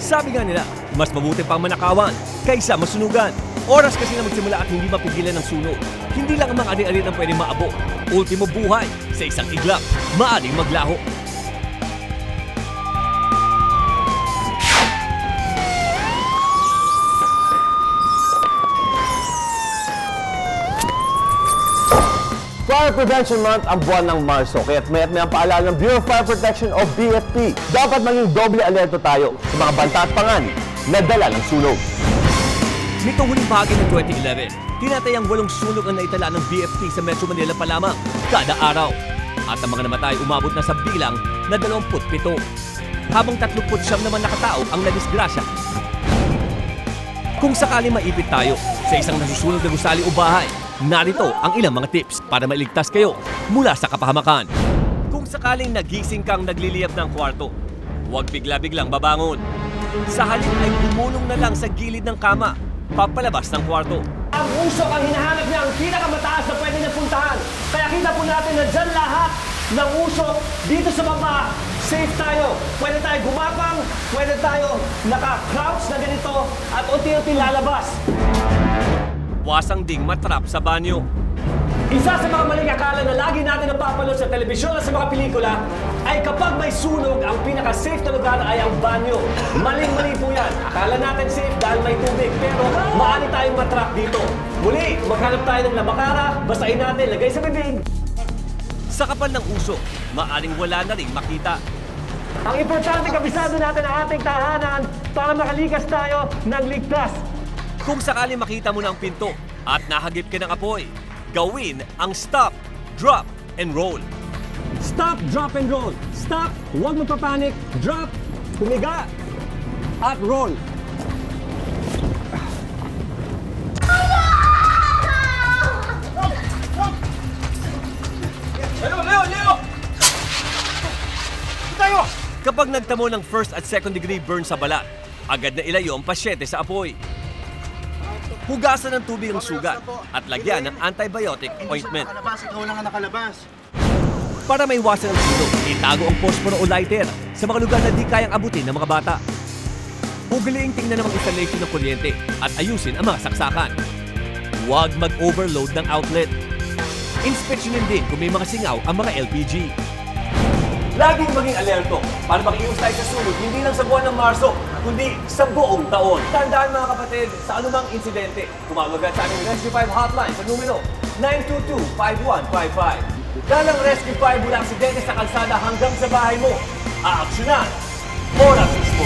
Sabi nga nila, mas mabuti pang manakawan kaysa masunugan. Oras kasi na magsimula at hindi mapigilan ng sunog. Hindi lang ang mga ari-ari ang pwedeng maabot. Ultimo buhay sa isang iglap, maaaring maglaho. Fire Prevention Month ang buwan ng Marso, kaya't may ang paalala ng Bureau of Fire Protection o BFP. Dapat maging doble alerto tayo sa mga banta at panganib na dala ng sunog. Nitong huling bahagi ng 2011, tinatayang 8 sunog ang naitala ng BFP sa Metro Manila pa lamang kada araw. At ang mga namatay umabot na sa bilang na 27. Habang 39 naman na katao ang nadisgrasya. Kung sakali maipit tayo sa isang nasusunog na gusali o bahay, narito ang ilang mga tips para mailigtas kayo mula sa kapahamakan. Kung sakaling nagising kang nagliliyab ng kwarto, huwag bigla-biglang babangon. Sa halip ay bumulong na lang sa gilid ng kama, papalabas ng kwarto. Ang usok ang hinahanap niya ang pinakamataas na pwede niya puntahan. Kaya kita po natin na dyan lahat ng usok dito sa baba. Safe tayo. Pwede tayo gumapang, pwede tayo naka-crouch na ganito at unti-unti lalabas. Wasang ding matrap sa banyo. Isa sa mga maling akala na lagi natin napapanood sa telebisyon at sa mga pelikula ay kapag may sunog, ang pinaka-safe na lugar ay ang banyo. Maling-mali po yan. Akala natin safe dahil may tubig, pero maaari tayong matrap dito. Muli, maghanap tayo ng labakara, basahin natin, lagay sa bibig. Sa kapal ng usok, maaring wala na ring makita. Ang importante, kabisado natin ang ating tahanan para makalikas tayo ng ligtas. Kung sakali makita mo na ang pinto at nahagip ka ng apoy, gawin ang stop, drop, and roll. Stop, drop, and roll. Stop, huwag magpapanik. Drop, humiga, at roll. Kapag nagtamo ng first at second degree burn sa balat, agad na ilayo ang pasyente sa apoy. Hugasan ng tubig ang sugat at lagyan ng antibiotic ointment. Ikaw lang ang nakalabas. Para maiwasan ang sunog, itago ang posporo o lighter sa mga lugar na di kayang abutin ng mga bata. Ugaliing tingnan ang installation ng kuryente at ayusin ang mga saksakan. Huwag mag-overload ng outlet. Inspeksyonin din kung may mga singaw ang mga LPG. Laging maging alerto para makiiwas tayo sa sunog hindi lang sa buwan ng Marso, kundi sa buong taon. Tandaan mga kapatid, sa anumang insidente, tumawag sa aming Rescue 5 hotline sa numero 922-5155. Dahil ang Rescue 5 mula aksidente sa kalsada hanggang sa bahay mo, aaksyonan oras mismo.